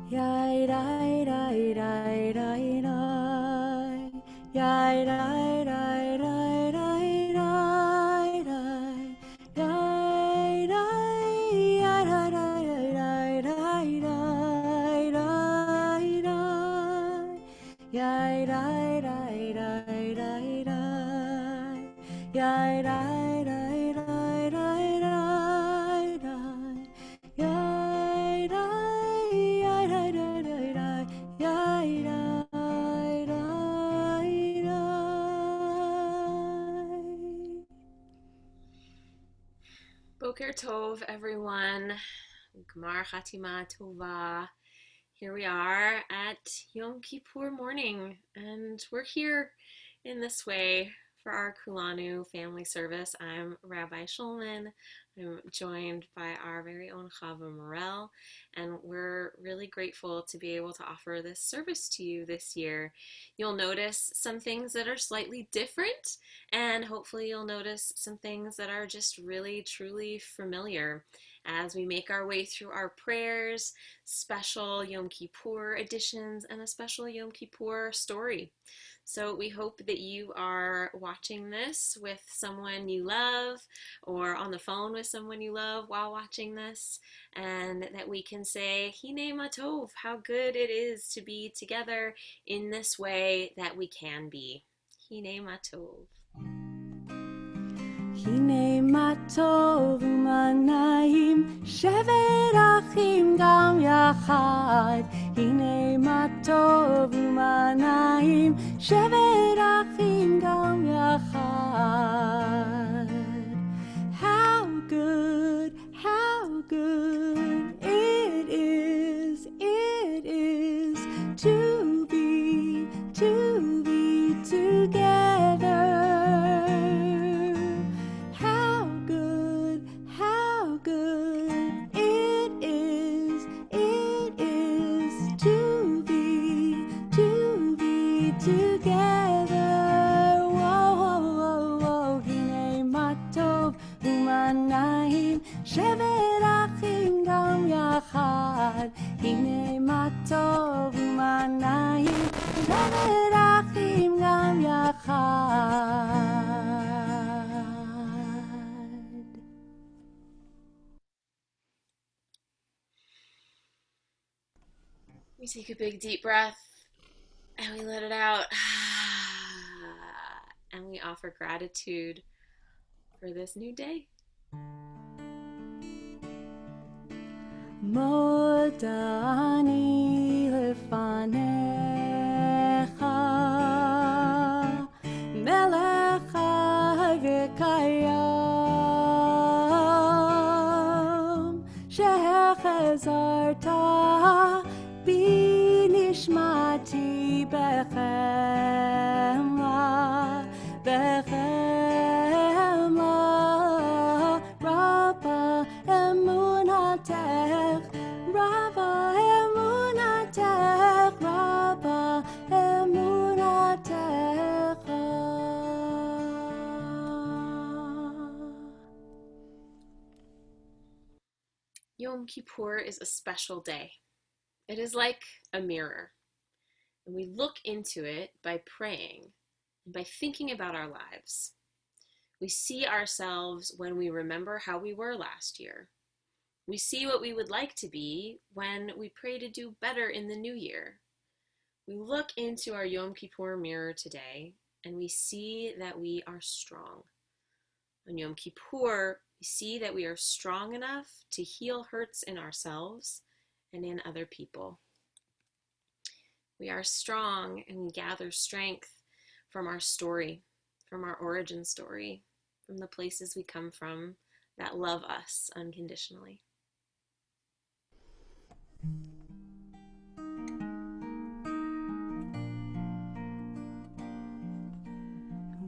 Yai dai dai dai dai dai. Yai dai dai dai dai dai dai. Yai dai yai dai dai dai dai dai dai. Yai dai dai dai dai dai. Yai dai dai dai dai dai dai. Yai dai yai dai dai dai dai. Yai dai dai dai. Boker Tov, everyone. Gmar Chatima Tova. Here we are at Yom Kippur morning, and we're here in this way for our Kulanu family service. I'm Rabbi Shulman. I'm joined by our very own Chava Morel, and we're really grateful to be able to offer this service to you this year. You'll notice some things that are slightly different, and hopefully you'll notice some things that are just really, truly familiar as we make our way through our prayers, special Yom Kippur editions, and a special Yom Kippur story. So we hope that you are watching this with someone you love or on the phone with someone you love while watching this, and that we can say, HINEI Matov, how good it is to be together in this way that we can be. HINEI Matov. הנה מה טוב ומה נעים, שבת אחים גם יחד. הנה מה טוב ומה נעים, שבת אחים גם יחד. How good it is to be together. שבת אחים גם יחד, הנה מה טוב ומה נעים, שבת אחים גם יחד. We take a big deep breath and we let it out. And we offer gratitude for this new day. מודה אני לפניך, מלך חי וקיים, שהחזרת בי נשמתי בחמלה, רבה אמונתך, רבה אמונתך, רבה אמונתך. Yom Kippur is a special day. It is like a mirror, and we look into it by praying and by thinking about our lives. We see ourselves when we remember how we were last year. We see what we would like to be when we pray to do better in the new year. We look into our Yom Kippur mirror today, and we see that we are strong. On Yom Kippur, we see that we are strong enough to heal hurts in ourselves and in other people. We are strong, and we gather strength from our story, from our origin story, from the places we come from that love us unconditionally.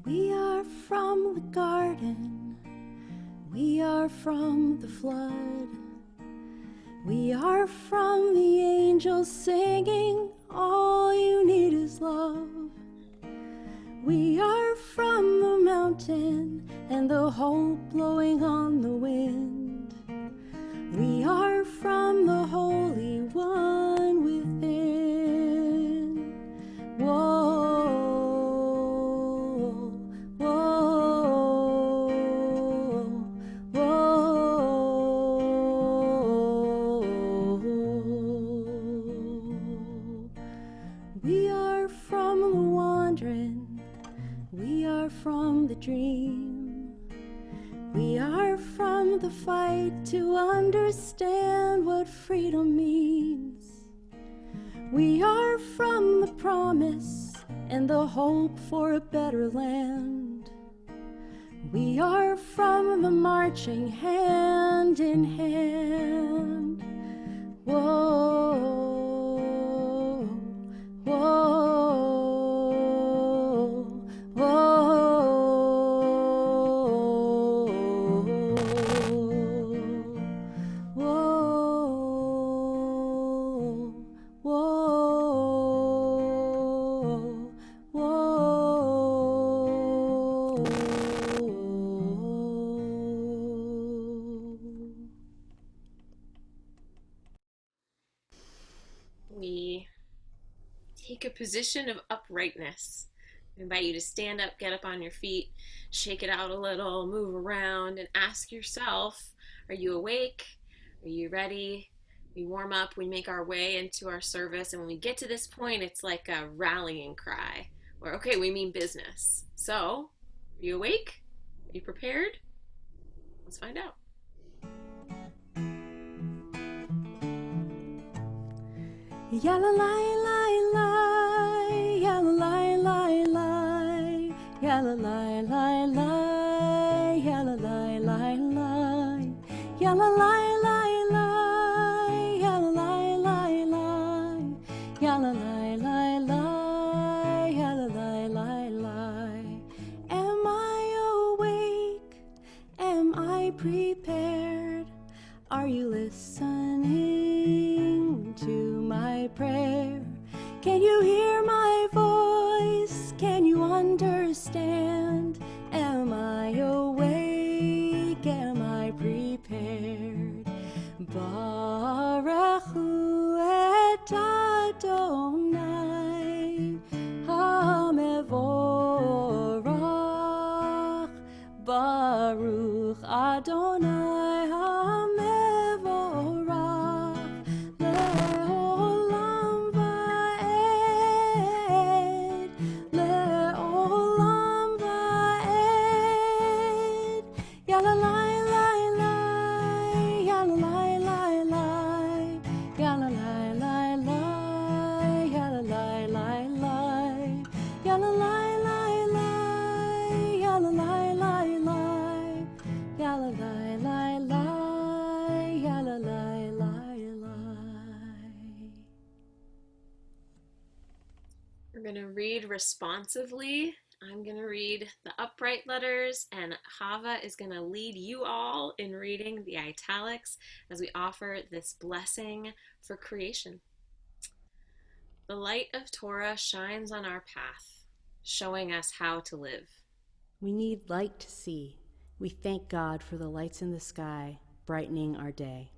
We are from the garden, we are from the flood, we are from the angels singing, all you need is love. We are from the mountain and the hope blowing on the wind. We are from the Holy One from the fight to understand what freedom means. We are from the promise and the hope for a better land. We are from the marching hand in hand. Whoa, whoa, whoa, whoa, whoa, whoa. We take a position of uprightness. I invite you to stand up, get up on your feet, shake it out a little, move around, and ask yourself, are you awake? Are you ready? We warm up, we make our way into our service, and when we get to this point, it's like a rallying cry, where, okay, we mean business. So, are you awake? Are you prepared? Let's find out. Yalla lie lie lie, yalla lie lie lie, yalla lie lie lie, yalla lie lie lie, yalla lie lie lie, yalla lie lie lie, yalla lie lie lie, yalla lie lie lie. Am I awake? Am I prepared? Are you listening to my prayer? Can you hear my voice? Can you understand? Am I awake? Am I prepared? Baruch hu et Adonai hamevorach. Baruch Adonai hamevorach le'olam va'ed, le'olam va'ed. Yalla lai lai lai, yalla lai lai lai, yalla lai lai lai, yalla lai lai lai, yalla lai lai lai, yalla lai lai lai, yalla lai lai lai, yalla lai lai lai. We're going to read responsively. I'm going to read the upright letters, and Hava is going to lead you all in reading the italics as we offer this blessing for creation. The light of Torah shines on our path, showing us how to live. We need light to see. We thank God for the lights in the sky, brightening our day.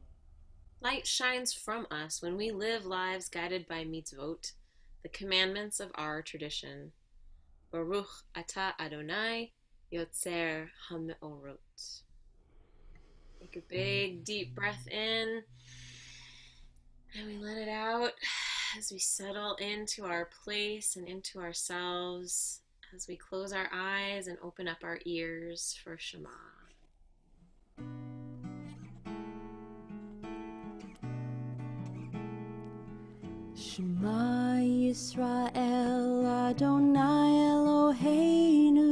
Light shines from us when we live lives guided by mitzvot, the commandments of our tradition. Baruch atah Adonai, YOTZER HaMeorot. Take a big, deep breath in, and we let it out as we settle into our place and into ourselves, as we close our eyes and open up our ears for Shema. Shema Yisrael, Adonai Eloheinu,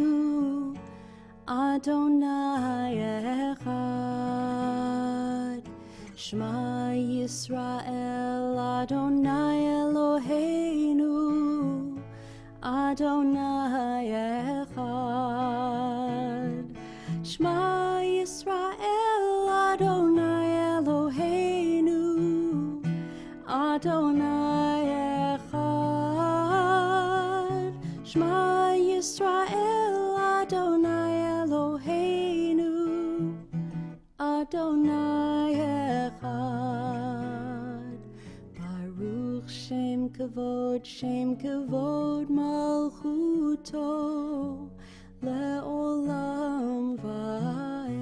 Adonai Echad. Shema Yisrael, Adonai Eloheinu, Adonai Echad. Shema Yisrael, Adonai Eloheinu, Adonai Echad. Shema Yisrael, Adonai Eloheinu, Adonai Echad. Baruch Shem Kavod Malchuto Le'olam Va'ed.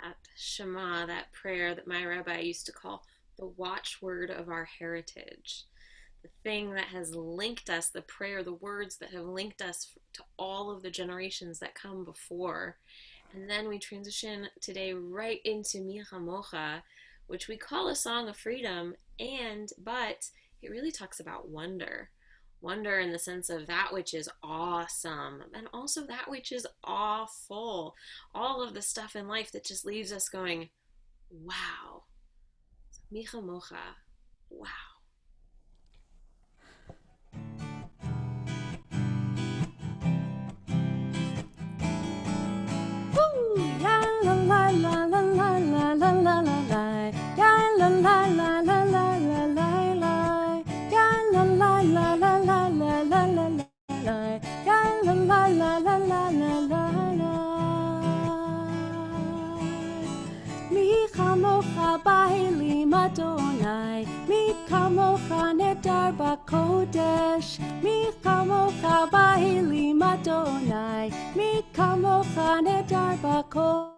That Shema, that prayer that my rabbi used to call the watchword of our heritage. the thing that has linked us, the prayer, the words that have linked us to all of the generations that come before. And then we transition today right into Mi CHAMOCHA, which we call a song of freedom, but it really talks about wonder. Wonder in the sense of that which is awesome and also that which is awful. All of the stuff in life that just leaves us going, wow. Mi CHAMOCHA, wow. La la la la la la la la la la. Ya la la la la la la la la. Ya la la la la la la la la la. Ya la la la la la la la la. Mi CHAMOCHA ba'elim Adonai. Mi CHAMOCHA nedar b'kodesh. Mi CHAMOCHA ba'elim Adonai. Mi CHAMOCHA nedar b'kodesh.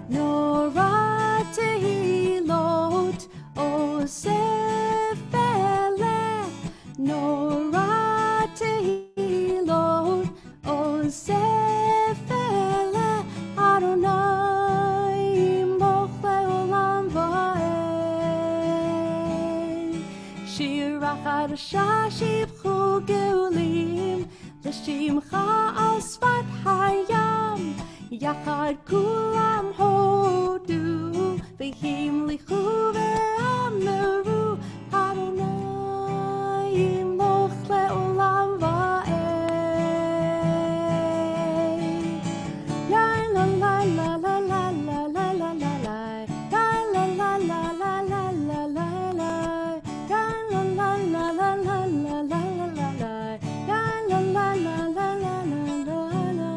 Nora tehilot osef eleh. Nora tehilot osef eleh. Adonai yimloch le'olam va'ed. Shira chadasha shivchu geulim. L'shimcha al sfat hayam. Yachad kulam hodu. V'himlichu ve'ameru. Adonai yimloch le'olam va'ed. La la la la la la la la la la la. La la la la la la la la la. La la la la la la la la la la. La la la la la la la la la.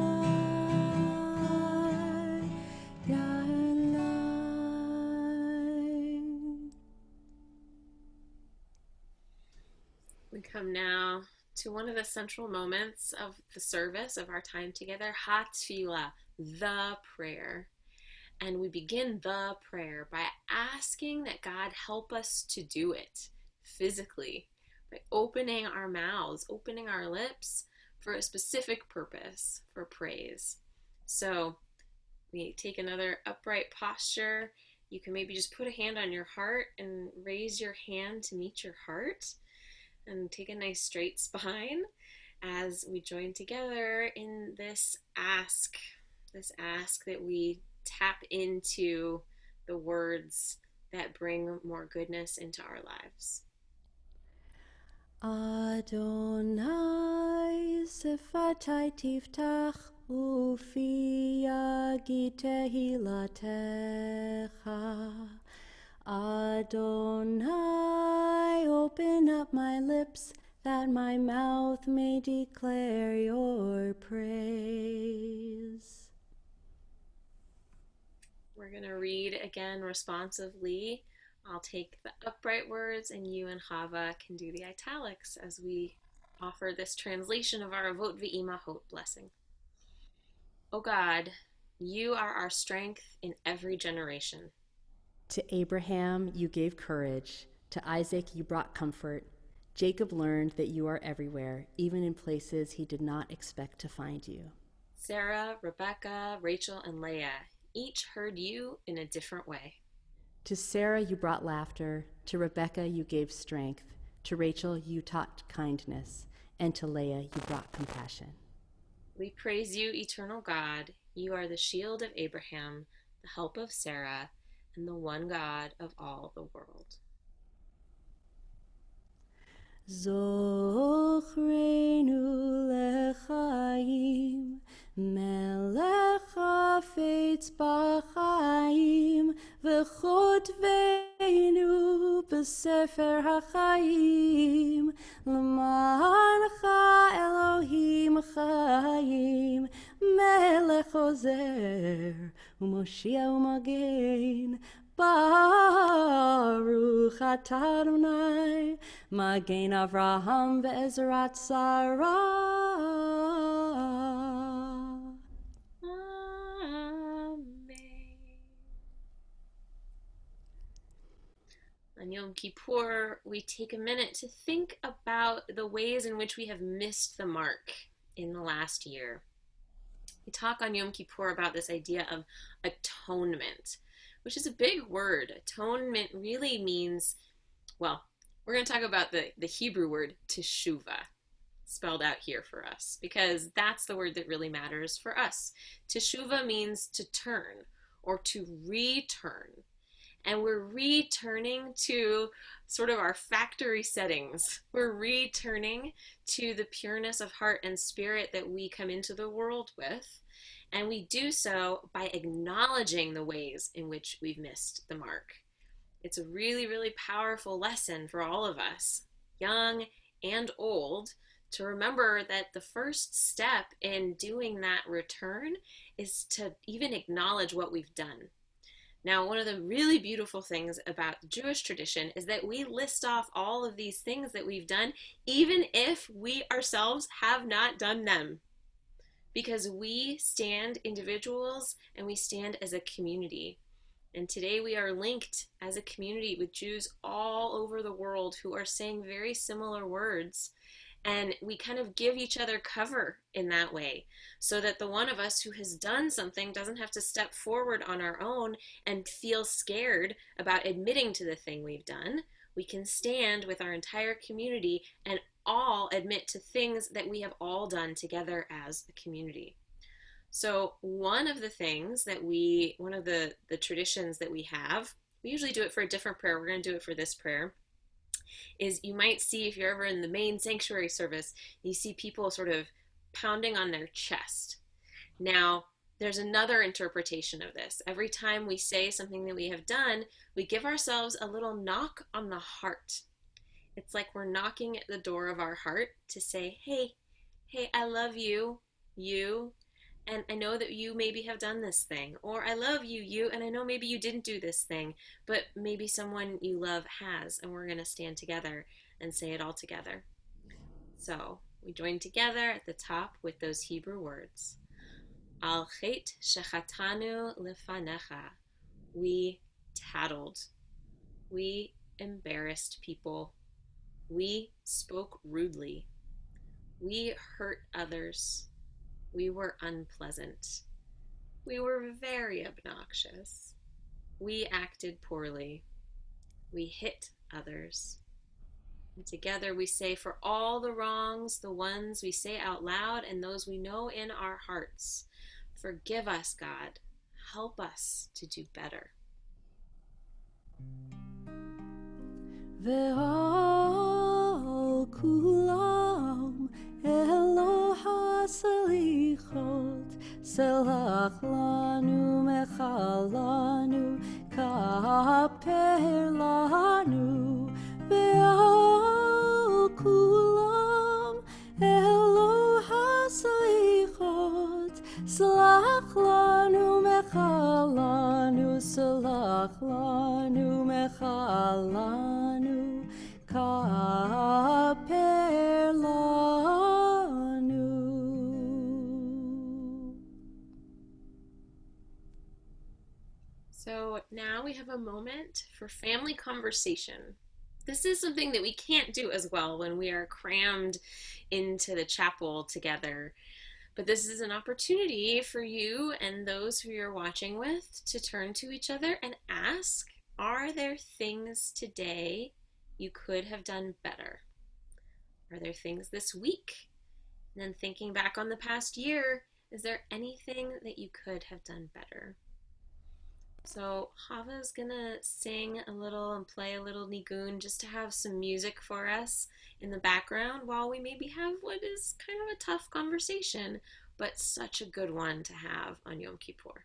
Ya la. We come now to one of the central moments of the service of our time together, HATFILLAH, the prayer. And we begin the prayer by asking that God help us to do it physically, by opening our mouths, opening our lips for a specific purpose, for praise. So we take another upright posture. You can maybe just put a hand on your heart and raise your hand to meet your heart. And take a nice straight spine as we join together in this ask that we tap into the words that bring more goodness into our lives. Adonai sefatai tiftach ufi yagid tehilatecha. Adonai, open up my lips that my mouth may declare your praise. We're going to read again responsively. I'll take the upright words and you and Chava can do the italics as we offer this translation of our AVOT v'imahot blessing. O God, you are our strength in every generation. To Abraham you gave courage, to Isaac you brought comfort. Jacob learned that you are everywhere, even in places he did not expect to find you. Sarah, Rebecca, Rachel, and Leah each heard you in a different way. To Sarah you brought laughter, to Rebecca you gave strength, to Rachel you taught kindness, and to Leah you brought compassion. We praise you, eternal God. You are the shield of Abraham, the help of Sarah, and the one God of all the world. Zochreinu lechaim, melech hafetz b'chaim, v'chotveinu b'sefer hachaim, l'mancha Elohim chaim, melech ozer, u'moshia u'magen, Baruch atah Adonai, Magen Avraham ve'ezrat Sarah. Amen. On Yom Kippur, we take a minute to think about the ways in which we have missed the mark in the last year. We talk on Yom Kippur about this idea of atonement, which is a big word. Atonement really means, well, we're going to talk about the Hebrew word teshuvah, spelled out here for us, because that's the word that really matters for us. Teshuvah means to turn or to return. And we're returning to sort of our factory settings. We're returning to the pureness of heart and spirit that we come into the world with. And we do so by acknowledging the ways in which we've missed the mark. It's a really, really powerful lesson for all of us, young and old, to remember that the first step in doing that return is to even acknowledge what we've done. Now, one of the really beautiful things about the Jewish tradition is that we list off all of these things that we've done, even if we ourselves have not done them. Because we stand individuals and we stand as a community. And today we are linked as a community with Jews all over the world who are saying very similar words. And we kind of give each other cover in that way, so that the one of us who has done something doesn't have to step forward on our own and feel scared about admitting to the thing we've done. We can stand with our entire community and all admit to things that we have all done together as a community. So one of the things that one of the traditions that we have, we usually do it for a different prayer. We're going to do it for this prayer. Is you might see, if you're ever in the main sanctuary service, you see people sort of pounding on their chest. Now, there's another interpretation of this. Every time we say something that we have done, we give ourselves a little knock on the heart. It's like we're knocking at the door of our heart to say, hey, I love you, and I know that you maybe have done this thing. Or I love you, and I know maybe you didn't do this thing, but maybe someone you love has, and we're going to stand together and say it all together. So we join together at the top with those Hebrew words. Al chet shechatanu lefanecha. We tattled. We embarrassed people. We spoke rudely. We hurt others. We were unpleasant. We were very obnoxious. We acted poorly. We hit others. And together we say, for all the wrongs, the ones we say out loud and those we know in our hearts, forgive us, God. Help us to do better. Ve'al kulam Eloha salichot, selach lanu mechalanu, kaper lanu. Ve'al kulam Eloha salichot, selach lanu mechalanu, selach lanu mechalanu, kaper lanu. So now we have a moment for family conversation. This is something that we can't do as well when we are crammed into the chapel together. But this is an opportunity for you and those who you're watching with to turn to each other and ask, are there things today you could have done better? Are there things this week? And then thinking back on the past year, is there anything that you could have done better? So Hava's gonna sing a little and play a little nigun just to have some music for us in the background while we maybe have what is kind of a tough conversation, but such a good one to have on Yom Kippur.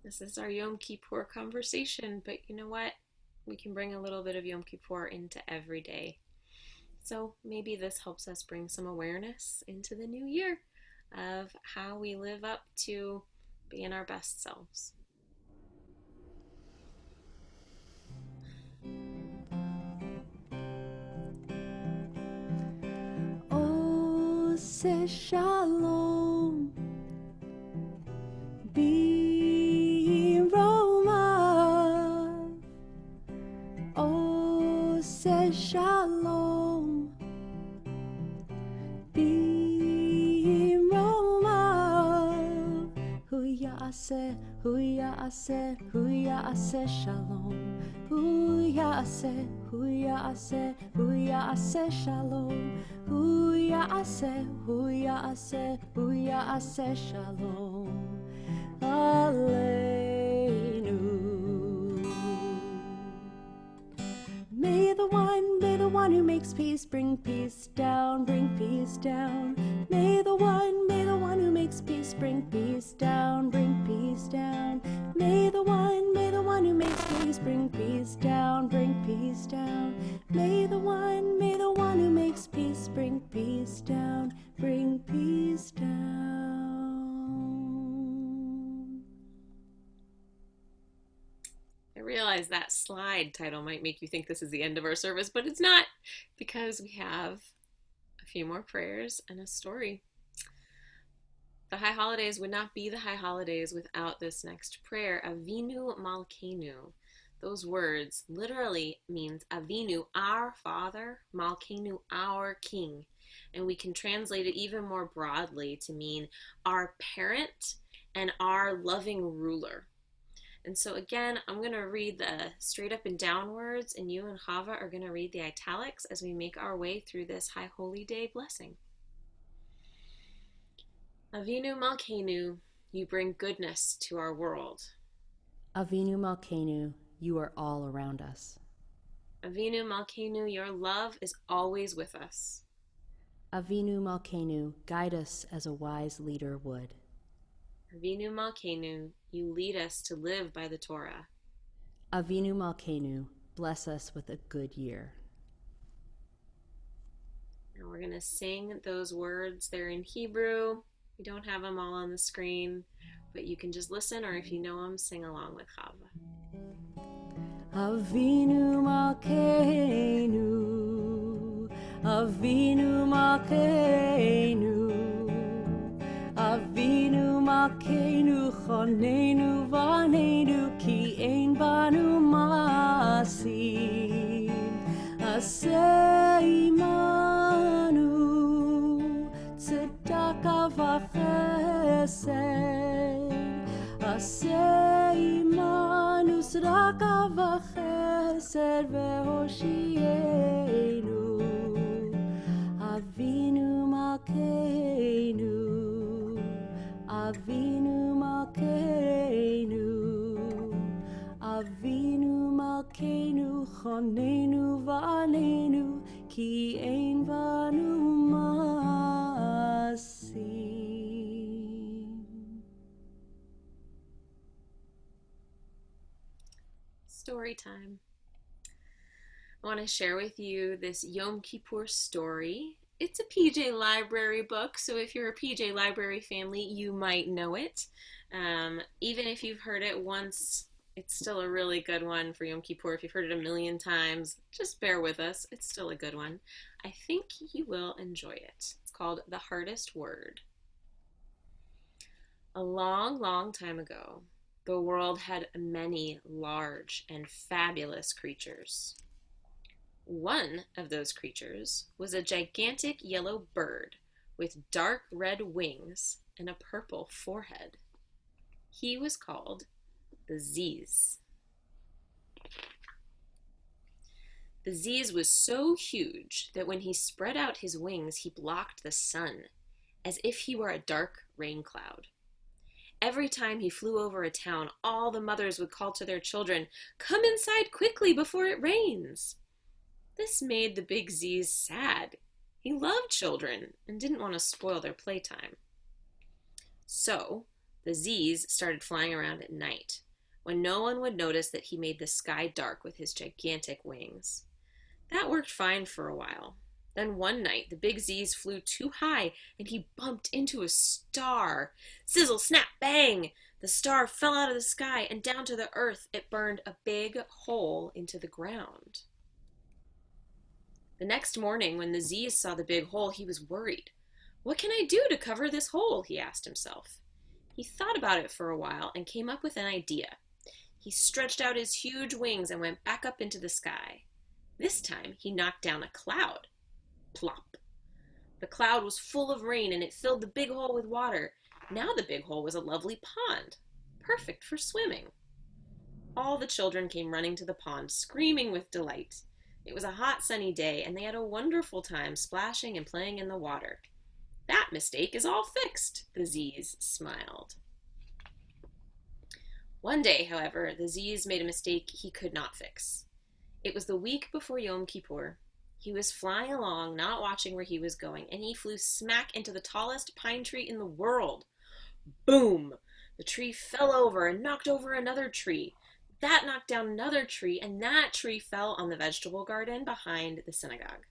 This is our Yom Kippur conversation, but you know what? We can bring a little bit of Yom Kippur into every day. So maybe this helps us bring some awareness into the new year of how we live up to being our best selves. Oh, say shalom, be Roma. Oh, say shalom, be Roma. Hu ya'aseh, hu ya'aseh, hu ya'aseh shalom. Hu ya'aseh, hu ya'aseh, hu ya'aseh shalom. Hu ya'aseh, hu ya'aseh, hu ya'aseh shalom. ALEINU. May the one who makes peace bring peace down, bring peace down. May the one who makes peace bring peace down, bring peace down. May the one who makes peace bring peace down, bring peace down. May the one who makes peace bring peace down, bring peace down. I realize that slide title might make you think this is the end of our service, but it's not, because we have a few more prayers and a story. The High Holidays would not be the High Holidays without this next prayer, Avinu Malkeinu. Those words literally means Avinu, our Father, Malkeinu, our King. And we can translate it even more broadly to mean our parent and our loving ruler. And so again, I'm going to read the straight up and down words, and you and Chava are going to read the italics as we make our way through this High Holy Day blessing. Avinu Malkeinu, you bring goodness to our world. Avinu Malkeinu, you are all around us. Avinu Malkeinu, your love is always with us. Avinu Malkeinu, guide us as a wise leader would. Avinu Malkeinu, you lead us to live by the Torah. Avinu Malkeinu, bless us with a good year. Now we're going to sing those words. They're in Hebrew. We don't have them all on the screen, but you can just listen, or if you know them, sing along with Chava. Avinu Malkeinu, Avinu Malkeinu, Avinu Malkeinu, Chonenu Vaneinu, Ki ein banu masim, Aseh imanu, Tzedakah v'chesed, Aseh imanu, Tzedakah v'chesed ve'hoshienu. Avinu Malkeinu, Avinu Malkeinu, Avinu Malkeinu, Chonenu v'aleinu, Ki ein banu masim. Story time. I want to share with you this Yom Kippur story. It's a PJ Library book, so if you're a PJ Library family, you might know it. Even if you've heard it once, It's still a really good one for Yom Kippur. If you've heard it a million times, just bear with us. It's still a good one. I think you will enjoy it. It's called The Hardest Word. A long, long time ago, the world had many large and fabulous creatures. One of those creatures was a gigantic yellow bird with dark red wings and a purple forehead. He was called the Ziz. The Ziz was so huge that when he spread out his wings, he blocked the sun, as if he were a dark rain cloud. Every time he flew over a town, all the mothers would call to their children, "Come inside quickly before it rains." This made the big Ziz sad. He loved children and didn't want to spoil their playtime. So, the Ziz started flying around at night, when no one would notice that he made the sky dark with his gigantic wings. That worked fine for a while. Then one night, the big Ziz flew too high, and he bumped into a star. Sizzle, snap, bang! The star fell out of the sky, and down to the earth it burned a big hole into the ground. The next morning, when the Ziz saw the big hole, he was worried. "What can I do to cover this hole?" he asked himself. He thought about it for a while and came up with an idea. He stretched out his huge wings and went back up into the sky. This time, he knocked down a cloud. Plop. The cloud was full of rain and it filled the big hole with water. Now the big hole was a lovely pond, perfect for swimming. All the children came running to the pond, screaming with delight. It was a hot, sunny day, and they had a wonderful time splashing and playing in the water. "That mistake is all fixed," the Ziz smiled. One day, however, the Ziz made a mistake he could not fix. It was the week before Yom Kippur. He was flying along, not watching where he was going, and he flew smack into the tallest pine tree in the world. Boom! The tree fell over and knocked over another tree. That knocked down another tree, and that tree fell on the vegetable garden behind the synagogue.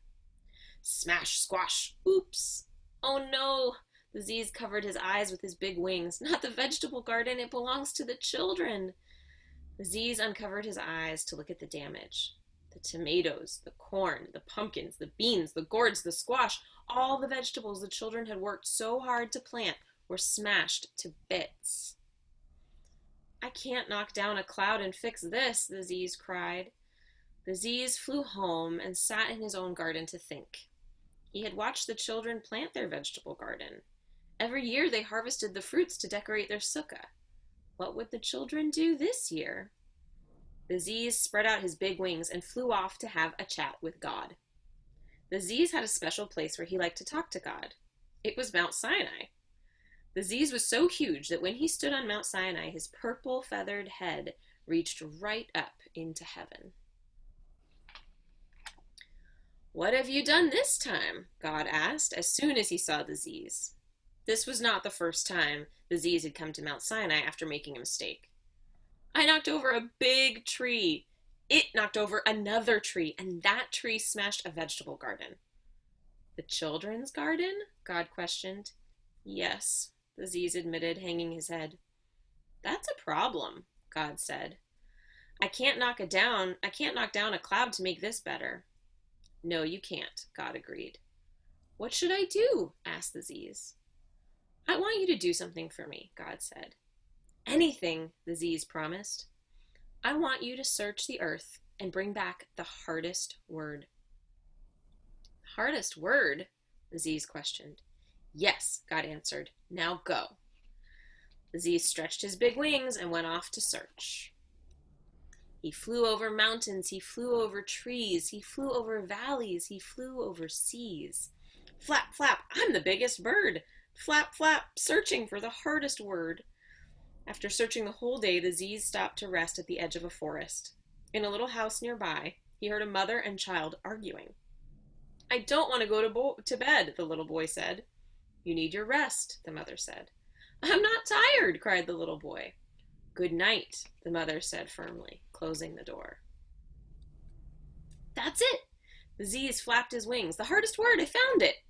Smash, squash, oops! Oh no! The Ziz covered his eyes with his big wings. Not the vegetable garden, it belongs to the children. The Ziz uncovered his eyes to look at the damage. The tomatoes, the corn, the pumpkins, the beans, the gourds, the squash, all the vegetables the children had worked so hard to plant were smashed to bits. "I can't knock down a cloud and fix this," the Ziz cried. The Ziz flew home and sat in his own garden to think. He had watched the children plant their vegetable garden. Every year they harvested the fruits to decorate their sukkah. What would the children do this year? The Ziz spread out his big wings and flew off to have a chat with God. The Ziz had a special place where he liked to talk to God. It was Mount Sinai. The Ziz was so huge that when he stood on Mount Sinai, his purple feathered head reached right up into heaven. "What have you done this time?" God asked as soon as he saw the Ziz. This was not the first time the Ziz had come to Mount Sinai after making a mistake. "I knocked over a big tree. It knocked over another tree, and that tree smashed a vegetable garden." "The children's garden?" God questioned. "Yes," the Ziz admitted, hanging his head. "That's a problem," God said. I can't knock down a cloud to make this better." "No, you can't," God agreed. "What should I do?" asked the Ziz. "I want you to do something for me," God said. "Anything," the Ziz promised. "I want you to search the earth and bring back the hardest word." "Hardest word?" the Ziz questioned. "Yes," God answered. "Now go." The Ziz stretched his big wings and went off to search. He flew over mountains, he flew over trees, he flew over valleys, he flew over seas. Flap, flap, I'm the biggest bird. Flap, flap, searching for the hardest word. After searching the whole day, the Ziz stopped to rest at the edge of a forest. In a little house nearby, he heard a mother and child arguing. "I don't want to go to bed," the little boy said. "You need your rest," the mother said. "I'm not tired," cried the little boy. "Good night," the mother said firmly, closing the door. "That's it!" The Ziz flapped his wings. "The hardest word, I found it!"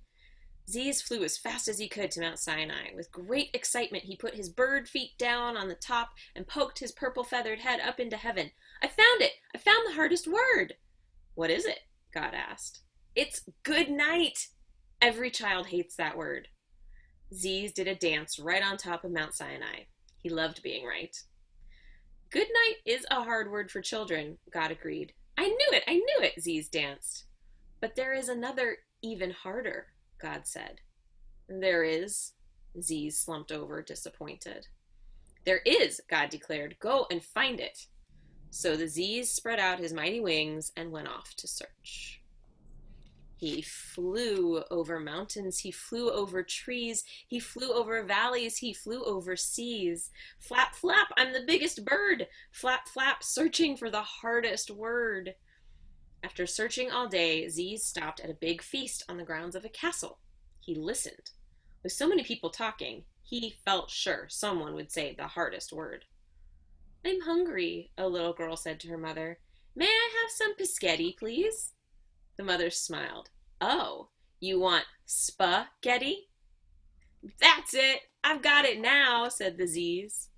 Ziz flew as fast as he could to Mount Sinai. With great excitement, he put his bird feet down on the top and poked his purple-feathered head up into heaven. I found it! I found the hardest word! What is it? God asked. It's good night! Every child hates that word. Ziz did a dance right on top of Mount Sinai. He loved being right. Good night is a hard word for children, God agreed. I knew it, Ziz danced. But there is another even harder, God said. There is, Ziz slumped over, disappointed. There is, God declared. Go and find it. So the Ziz spread out his mighty wings and went off to search. He flew over mountains, he flew over trees, he flew over valleys, he flew over seas. Flap, flap, I'm the biggest bird. Flap, flap, searching for the hardest word. After searching all day, Ziz stopped at a big feast on the grounds of a castle. He listened. With so many people talking, he felt sure someone would say the hardest word. I'm hungry, a little girl said to her mother. May I have some biscotti, please? The mother smiled. Oh, you want spaghetti? That's it! I've got it now, said the Ziz.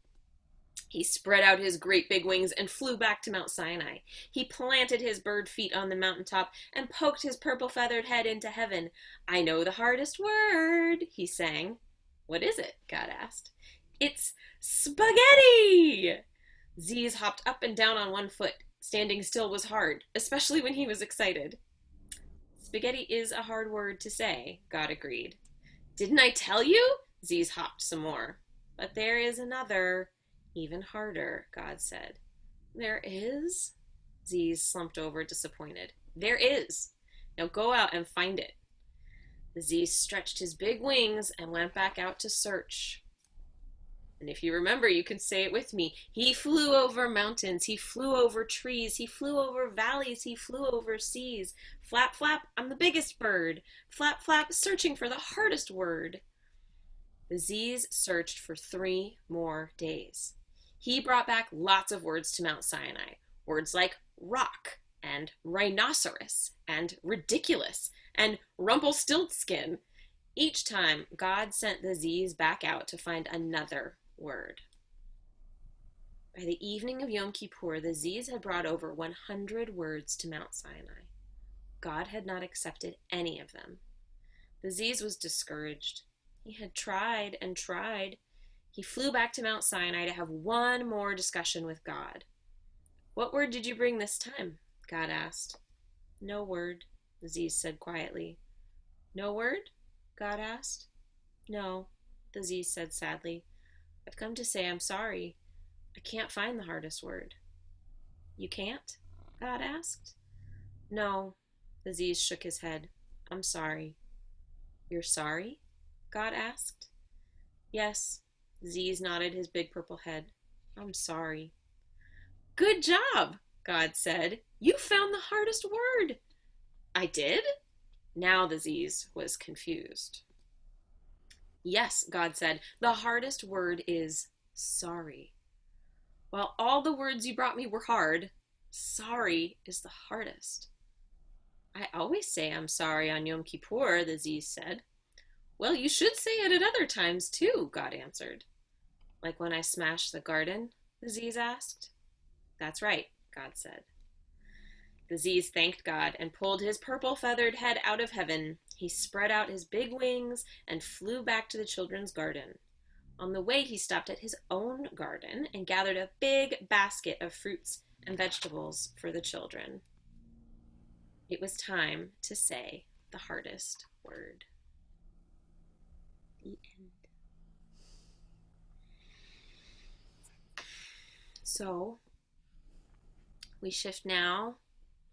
He spread out his great big wings and flew back to Mount Sinai. He planted his bird feet on the mountaintop and poked his purple-feathered head into heaven. I know the hardest word, he sang. What is it? God asked. It's spaghetti! Ziz hopped up and down on one foot. Standing still was hard, especially when he was excited. Spaghetti is a hard word to say, God agreed. Didn't I tell you? Ziz hopped some more. But there is another, even harder, God said. There is? Ziz slumped over, disappointed. There is. Now go out and find it. The Ziz stretched his big wings and went back out to search. And if you remember, you can say it with me. He flew over mountains, he flew over trees, he flew over valleys, he flew over seas. Flap, flap, I'm the biggest bird. Flap, flap, searching for the hardest word. The Ziz searched for 3 more days. He brought back lots of words to Mount Sinai. Words like rock and rhinoceros and ridiculous and Rumpelstiltskin. Each time, God sent the Ziz back out to find another word. By the evening of Yom Kippur, the Ziz had brought over 100 words to Mount Sinai. God had not accepted any of them. The Ziz was discouraged. He had tried and tried. He flew back to Mount Sinai to have one more discussion with God. What word did you bring this time? God asked. No word, the Ziz said quietly. No word? God asked. No, the Ziz said sadly. I've come to say I'm sorry. I can't find the hardest word. You can't? God asked. No, the Ziz shook his head. I'm sorry. You're sorry? God asked. Yes, Ziz nodded his big purple head. I'm sorry. Good job, God said. You found the hardest word. I did? Now the Ziz was confused. Yes, God said, the hardest word is sorry. While all the words you brought me were hard, sorry is the hardest. I always say I'm sorry on Yom Kippur, the Ziz said. Well, you should say it at other times too, God answered. Like when I smashed the garden, the Ziz asked. That's right, God said. The Ziz thanked God and pulled his purple-feathered head out of heaven. He spread out his big wings and flew back to the children's garden. On the way, he stopped at his own garden and gathered a big basket of fruits and vegetables for the children. It was time to say the hardest word. The end. So, we shift now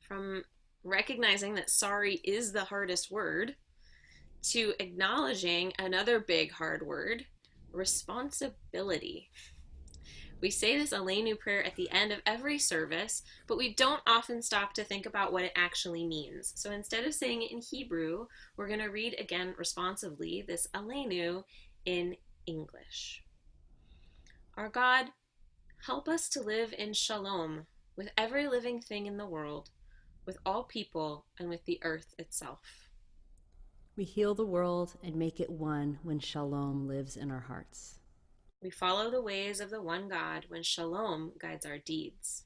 from recognizing that sorry is the hardest word to acknowledging another big hard word, responsibility. We say this ALEINU prayer at the end of every service, but we don't often stop to think about what it actually means. So instead of saying it in Hebrew, we're going to read again responsively this ALEINU in English. Our God, help us to live in shalom with every living thing in the world, with all people, and with the earth itself. We heal the world and make it one when shalom lives in our hearts. We follow the ways of the one God when shalom guides our deeds.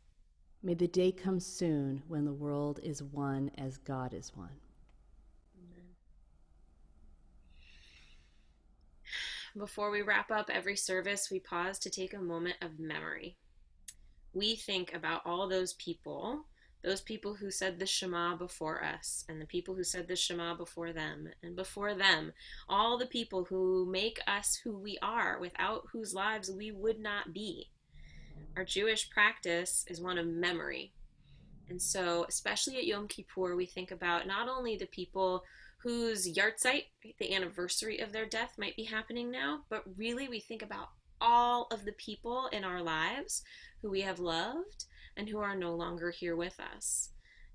May the day come soon when the world is one as God is one. Amen. Before we wrap up every service, we pause to take a moment of memory. We think about all those people who said the Shema before us, and the people who said the Shema before them, and before them, all the people who make us who we are, without whose lives we would not be. Our Jewish practice is one of memory. And so, especially at Yom Kippur, we think about not only the people whose yahrzeit, the anniversary of their death, might be happening now, but really we think about all of the people in our lives who we have loved and who are no longer here with us.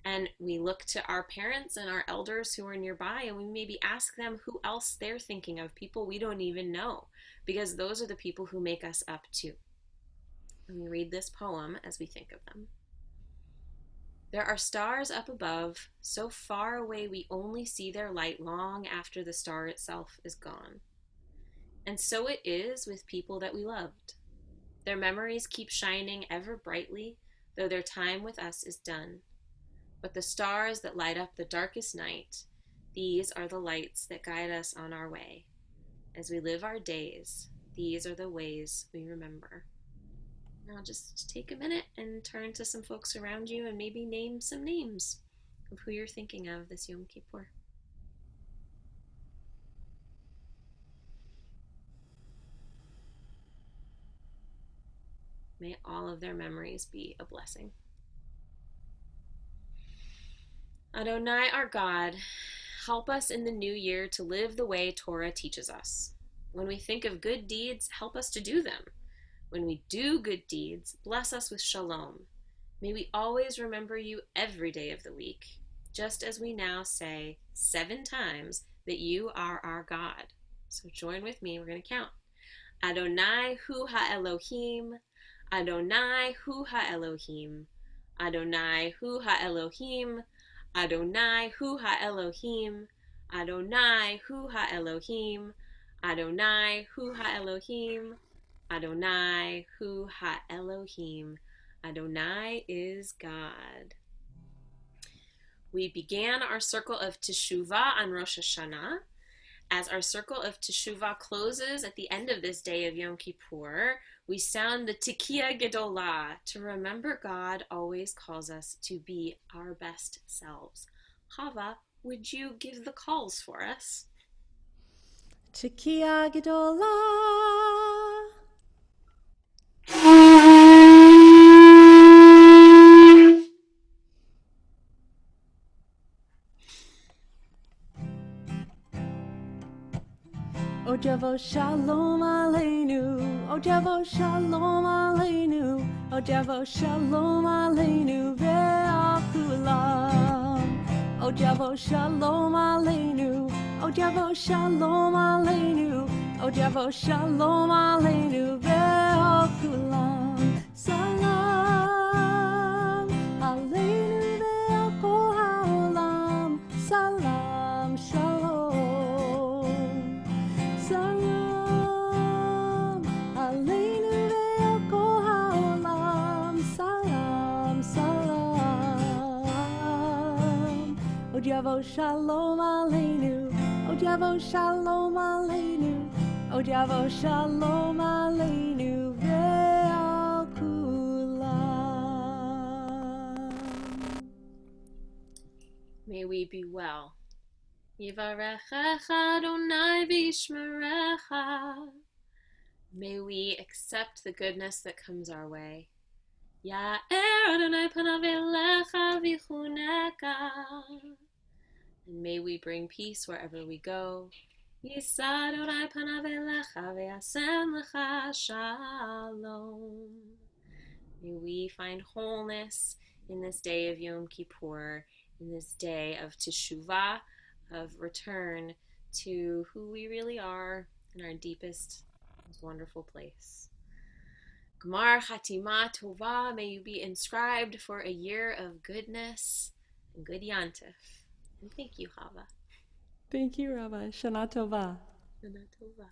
And we look to our parents and our elders who are nearby, and we maybe ask them who else they're thinking of, people we don't even know, because those are the people who make us up too. And we read this poem as we think of them. There are stars up above, so far away we only see their light long after the star itself is gone. And so it is with people that we loved. Their memories keep shining ever brightly, though their time with us is done. But the stars that light up the darkest night, these are the lights that guide us on our way. As we live our days, these are the ways we remember. Now just take a minute and turn to some folks around you and maybe name some names of who you're thinking of this Yom Kippur. May all of their memories be a blessing. Adonai, our God, help us in the new year to live the way Torah teaches us. When we think of good deeds, help us to do them. When we do good deeds, bless us with shalom. May we always remember you every day of the week, just as we now say 7 times that you are our God. So join with me, we're going to count. Adonai hu ha-Elohim, Adonai hu ha-Elohim, Adonai hu ha-Elohim, Adonai hu ha-Elohim, Adonai hu ha-Elohim, Adonai hu ha-Elohim, Adonai hu ha-Elohim. Adonai is God. We began our circle of Teshuvah on Rosh Hashanah. As our circle of Teshuvah closes at the end of this day of Yom Kippur, we sound the Tekiah Gedolah. To remember God always calls us to be our best selves. Chava, would you give the calls for us? Tekiah Gedolah. O Javo Shalom Aleinu, O Javo Shalom Aleinu, O Javo Shalom Aleinu ve'akulam. O Javo Shalom Aleinu, O Javo Shalom Aleinu, O Javo Shalom Aleinu ve'akulam. Salam Aleinu ve'al kol ha'olam. Salam Shalom. Salam Aleinu ve'al kol ha'olam. Salam, salam. O Javo Shalom Aleinu, O Javo Shalom Aleinu, O Javo Shalom Aleinu ve'al kulam. May we be well. Yivarechecha Adonai v'yishmerecha. May we accept the goodness that comes our way. Ya'er Adonai panav elecha v'chuneka. And may we bring peace wherever we go. Yisa Adonai panav elecha v'yasem lecha shalom. May we find wholeness in this day of Yom Kippur, in this day of Teshuvah, of return to who we really are in our deepest, most wonderful place. Gmar Chatima Tova, may you be inscribed for a year of goodness and good Yantif. And thank you, Chava. Thank you, Rabbi. Shana Tova. Shana Tova.